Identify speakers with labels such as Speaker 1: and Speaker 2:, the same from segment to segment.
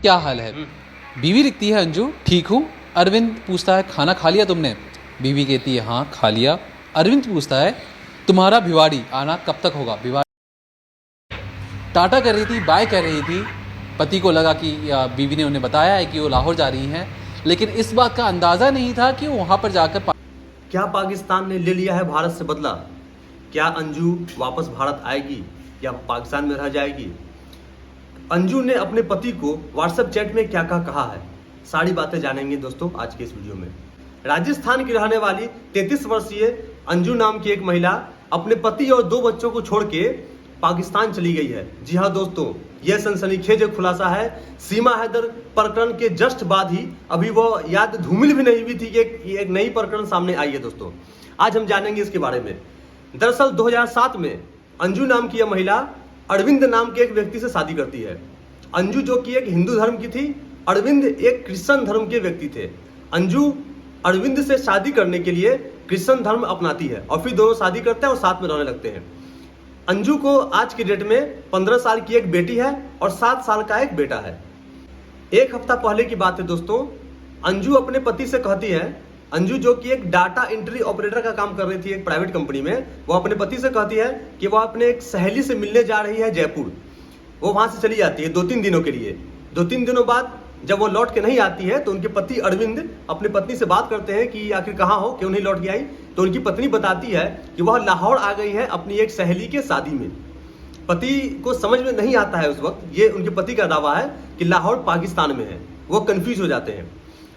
Speaker 1: क्या हाल है? बीवी लिखती है अंजू ठीक हूँ। अरविंद पूछता है खाना खा लिया तुमने? बीवी कहती है हाँ खा लिया। अरविंद पूछता है तुम्हारा भिवाड़ी आना कब तक होगा? भिवाड़ी टाटा कर रही थी, बाय कर रही थी। पति को लगा कि बीवी ने उन्हें बताया है कि वो लाहौर जा रही हैं, लेकिन इस बात का अंदाज़ा नहीं था कि वहाँ पर जाकर
Speaker 2: क्या पाकिस्तान ने ले लिया है भारत से बदला? क्या अंजू वापस भारत आएगी या पाकिस्तान में रह जाएगी? अंजू ने अपने पति को व्हाट्सएप चैट में क्या क्या कहा है, सारी बातें जानेंगे दोस्तों आज के इस वीडियो में। राजस्थान की रहने वाली 33 वर्षीय अंजू नाम की एक महिला अपने पति और 2 बच्चों को छोड़ के पाकिस्तान चली गई है। जी हाँ दोस्तों, यह सनसनीखेज खुलासा है। सीमा हैदर प्रकरण के जस्ट बाद ही अभी वो याद धूमिल भी नहीं हुई थी कि एक नई प्रकरण सामने आई है दोस्तों। आज हम जानेंगे इसके बारे में। दरअसल 2007 में अंजू नाम की यह महिला अरविंद नाम के एक व्यक्ति से शादी करती है। अंजू जो कि एक हिंदू धर्म की थी, अरविंद एक क्रिश्चियन धर्म के व्यक्ति थे। अंजू अरविंद से शादी करने के लिए क्रिश्चियन धर्म अपनाती है और फिर दोनों शादी करते हैं और साथ में रहने लगते हैं। अंजू को आज की डेट में 15 साल की एक बेटी है और 7 साल का एक बेटा है। एक हफ्ता पहले की बात है दोस्तों, अंजू अपने पति से कहती है, अंजू जो कि एक डाटा एंट्री ऑपरेटर का काम कर रही थी एक प्राइवेट कंपनी में, वो अपने पति से कहती है कि वो अपने एक सहेली से मिलने जा रही है जयपुर। वो वहां से चली जाती है 2-3 दिनों के लिए। 2-3 दिनों बाद जब वो लौट के नहीं आती है तो उनके पति अरविंद अपनी पत्नी से बात करते हैं कि आखिर कहाँ हो, क्यों नहीं लौट के आई? तो उनकी पत्नी बताती है कि वह लाहौर आ गई है अपनी एक सहेली के शादी में। पति को समझ में नहीं आता है उस वक्त, ये उनके पति का दावा है कि लाहौर पाकिस्तान में है। वो कंफ्यूज हो जाते हैं।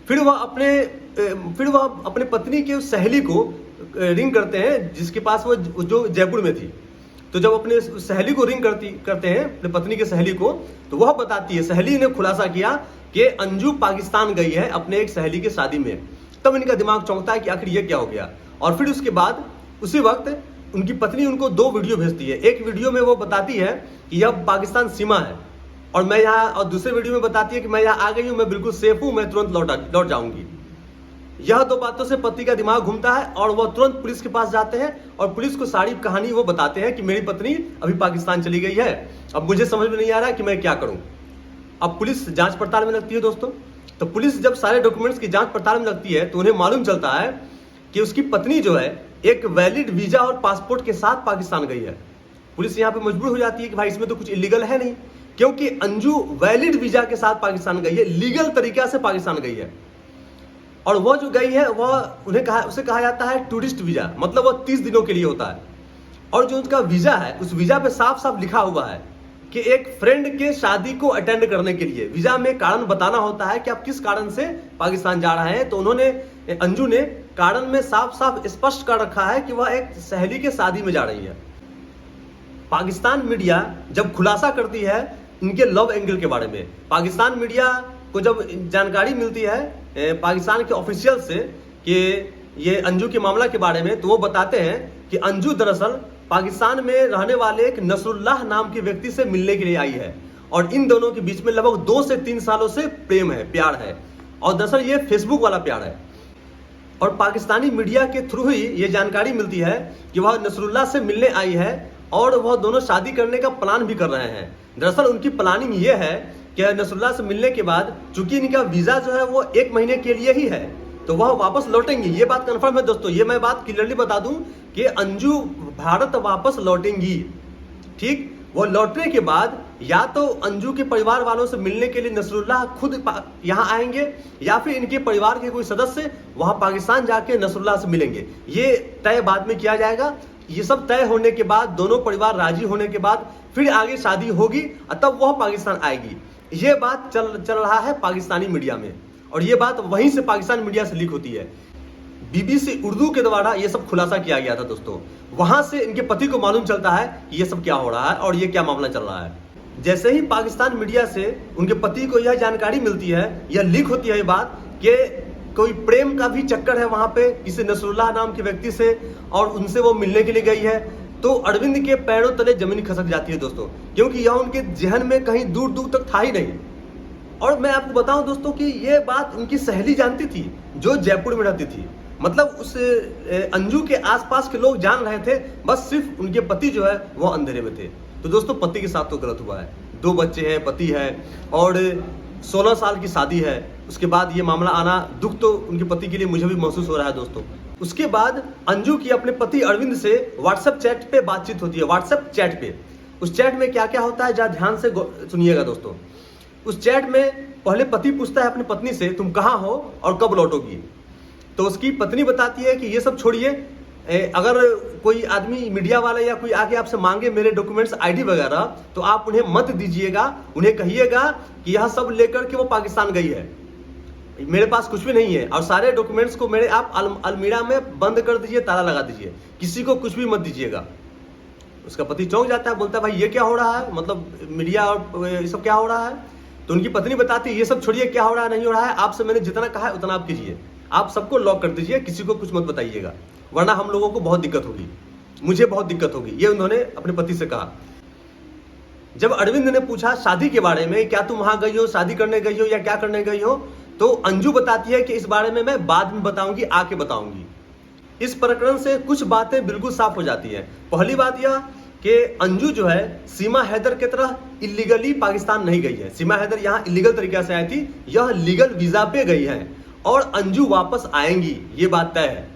Speaker 2: फिर वह अपने पत्नी के उस सहेली को रिंग करते हैं जिसके पास वो जो जयपुर में थी। तो जब अपने सहेली को रिंग करते हैं अपने पत्नी के सहेली को, तो वह बताती है, सहेली ने खुलासा किया कि अंजू पाकिस्तान गई है अपने एक सहेली के शादी में। तब इनका दिमाग चौंकता है कि आखिर ये क्या हो गया। और फिर उसके बाद उसी वक्त उनकी पत्नी उनको 2 वीडियो भेजती है। एक वीडियो में वो बताती है कि यह पाकिस्तान सीमा है और मैं यहाँ, और दूसरे वीडियो में बताती है कि मैं यहाँ आ गई हूँ, मैं बिल्कुल सेफ हूँ, मैं तुरंत लौट जाऊंगी। यह 2 बातों से पति का दिमाग घूमता है और वह तुरंत पुलिस के पास जाते हैं और पुलिस को सारी कहानी वो बताते हैं कि मेरी पत्नी अभी पाकिस्तान चली गई है, अब मुझे समझ में नहीं आ रहा कि मैं क्या करूं। अब पुलिस जांच पड़ताल में लगती है दोस्तों। तो पुलिस जब सारे डॉक्यूमेंट्स की जांच पड़ताल में लगती है तो उन्हें मालूम चलता है कि उसकी पत्नी जो है एक वैलिड वीजा और पासपोर्ट के साथ पाकिस्तान गई है। पुलिस यहाँ पे मजबूर हो जाती है कि भाई इसमें तो कुछ इलीगल है नहीं, क्योंकि अंजू वैलिड वीजा के साथ पाकिस्तान गई है, लीगल तरीका से पाकिस्तान गई है। और वह जो गई है वह उसे कहा जाता है टूरिस्ट वीजा, मतलब वह 30 दिनों के लिए होता है। और जो उसका वीजा है उस वीजा पे साफ साफ लिखा हुआ है कि एक फ्रेंड के शादी को अटेंड करने के लिए। वीजा में कारण बताना होता है कि आप किस कारण से पाकिस्तान जा रहे हैं। तो उन्होंने, अंजू ने कारण में साफ साफ स्पष्ट कर रखा है कि वह एक सहेली के शादी में जा रही है। पाकिस्तान मीडिया जब खुलासा करती है इनके लव एंगल के बारे में, पाकिस्तान मीडिया को जब जानकारी मिलती है पाकिस्तान के ऑफिशियल से कि ये अंजू के मामला के बारे में, तो वो बताते हैं कि अंजू दरअसल पाकिस्तान में रहने वाले एक नसरुल्लाह नाम के व्यक्ति से मिलने के लिए आई है और इन दोनों के बीच में लगभग 2 से 3 सालों से प्रेम है, प्यार है। और दरअसल ये फेसबुक वाला प्यार है। और पाकिस्तानी मीडिया के थ्रू ही ये जानकारी मिलती है कि वह नसरुल्लाह से मिलने आई है और वह दोनों शादी करने का प्लान भी कर रहे हैं। दरअसल उनकी प्लानिंग ये है कि नसरुल्लाह से मिलने के बाद चूंकि इनका वीजा जो है वो 1 महीने के लिए ही है, तो वह वापस लौटेंगी। ये बात कंफर्म है दोस्तों, ये मैं बात क्लियरली बता दूं कि अंजू भारत वापस लौटेंगी। ठीक, वो लौटने के बाद या तो अंजू के परिवार वालों से मिलने के लिए नसरुल्लाह खुद यहाँ आएंगे या फिर इनके परिवार के कोई सदस्य वहां पाकिस्तान जाके नसरुल्लाह से मिलेंगे। ये तय बाद में किया जाएगा। ये सब तय होने के बाद, दोनों परिवार राजी होने के बाद फिर आगे शादी होगी और तब वह पाकिस्तान आएगी। ये बात चल रहा है पाकिस्तानी मीडिया में और ये बात वहीं से पाकिस्तान मीडिया से लीक होती है। बीबीसी उर्दू के द्वारा ये सब खुलासा किया गया था दोस्तों। वहां से इनके पति को मालूम चलता है कि ये सब क्या हो रहा है और ये क्या मामला चल रहा है। जैसे ही पाकिस्तान मीडिया से उनके पति को यह जानकारी मिलती है, यह लीक होती है ये बात कि कोई प्रेम का भी चक्कर है वहां पे किसी नसरुल्लाह नाम के व्यक्ति से और उनसे वो मिलने के लिए गई है, तो अरविंद के पैरों तले जमीन खसक जाती है दोस्तों, क्योंकि यह उनके जहन में कहीं दूर दूर तक था ही नहीं। और मैं आपको बताऊं दोस्तों कि ये बात उनकी सहेली जानती थी जो जयपुर में रहती थी। मतलब उस अंजू के आसपास के लोग जान रहे थे, बस सिर्फ उनके पति जो है वो अंधेरे में थे। तो दोस्तों पति के साथ तो गलत हुआ है, 2 बच्चे हैं, पति है और 16 साल की शादी है, उसके बाद ये मामला आना, दुख तो उनके पति के लिए मुझे भी महसूस हो रहा है दोस्तों। उसके बाद अंजू की अपने पति अरविंद से व्हाट्सएप चैट पे बातचीत होती है, व्हाट्सएप चैट पे। उस चैट में क्या क्या होता है जरा ध्यान से सुनिएगा दोस्तों। उस चैट में पहले पति पूछता है अपनी पत्नी से, तुम कहाँ हो और कब लौटोगी। तो उसकी पत्नी बताती है कि ये सब छोड़िए, अगर कोई आदमी मीडिया वाला या कोई आके आपसे मांगे मेरे डॉक्यूमेंट्स आईडी वगैरह, तो आप उन्हें मत दीजिएगा, उन्हें कहिएगा कि यह सब लेकर के वो पाकिस्तान गई है, मेरे पास कुछ भी नहीं है, और सारे डॉक्यूमेंट्स को मेरे आप अलमीरा में बंद कर दीजिए, ताला लगा दीजिए, किसी को कुछ भी मत दीजिएगा। उसका पति चौंक जाता है, बोलता है भाई ये क्या हो रहा है, मतलब मीडिया और ये सब क्या हो रहा है। तो उनकी पत्नी बताती है ये सब छोड़िए, क्या हो रहा है नहीं हो रहा है, आपसे मैंने जितना कहा है उतना आप कीजिए, आप सबको लॉक कर दीजिए, किसी को कुछ मत बताइएगा, वरना हम लोगों को बहुत दिक्कत होगी, मुझे बहुत दिक्कत होगी। ये उन्होंने अपने पति से कहा। जब अरविंद ने पूछा शादी के बारे में, क्या तुम वहां गई हो, शादी करने गई हो या क्या करने गई हो, तो अंजू बताती है कि इस बारे में मैं बाद में बताऊंगी, आके बताऊंगी। इस प्रकरण से कुछ बातें बिल्कुल साफ हो जाती हैं। पहली बात यह कि अंजू जो है सीमा हैदर की तरह इलीगली पाकिस्तान नहीं गई है। सीमा हैदर यहाँ इलीगल तरीके से आई थी, यह लीगल वीजा पे गई है और अंजू वापस आएंगी, ये बात तय है।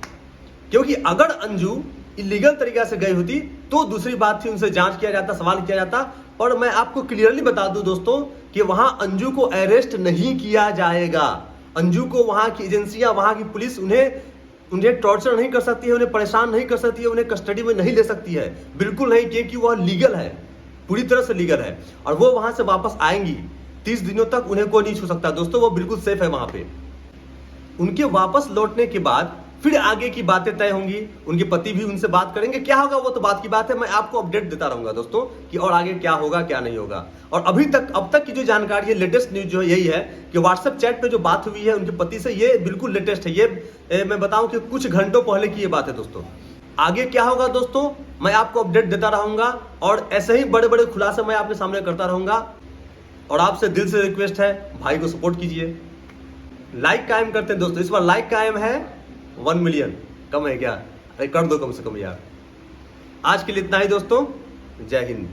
Speaker 2: क्योंकि अगर अंजू इलीगल तरीके से गई होती तो दूसरी बात थी, उनसे जांच किया जाता, सवाल किया जाता। और मैं आपको क्लियरली बता दूं दोस्तों कि वहां अंजू को अरेस्ट नहीं किया जाएगा। अंजू को वहां की एजेंसियां, वहां की पुलिस उन्हें टॉर्चर नहीं कर सकती है, उन्हें परेशान नहीं कर सकती है, उन्हें कस्टडी में नहीं ले सकती है, बिल्कुल नहीं, क्योंकि वह लीगल है, पूरी तरह से लीगल है। और वो वहां से वापस आएंगी, 30 दिनों तक उन्हें कोई नहीं छू सकता दोस्तों, वो बिल्कुल सेफ है वहां पे। उनके वापस लौटने के बाद फिर आगे की बातें तय होंगी, उनके पति भी उनसे बात करेंगे, क्या होगा वो तो बात की बात है, मैं आपको अपडेट देता रहूंगा दोस्तों कि और आगे क्या होगा क्या नहीं होगा। और अब तक की जो जानकारी है, लेटेस्ट न्यूज जो है यही है कि व्हाट्सएप चैट पे जो बात हुई है उनके पति से, ये बिल्कुल लेटेस्ट है। ये मैं बताऊं कि कुछ घंटों पहले की ये बात है दोस्तों। आगे क्या होगा दोस्तों मैं आपको अपडेट देता रहूंगा और ऐसे ही बड़े बड़े खुलासे मैं आपके सामने करता रहूंगा। और आपसे दिल से रिक्वेस्ट है, भाई को सपोर्ट कीजिए, लाइक कायम करते हैं दोस्तों। इस बार लाइक कायम है 1 मिलियन, कम है क्या, अरे कर दो कम से कम यार। आज के लिए इतना ही दोस्तों, जय हिंद।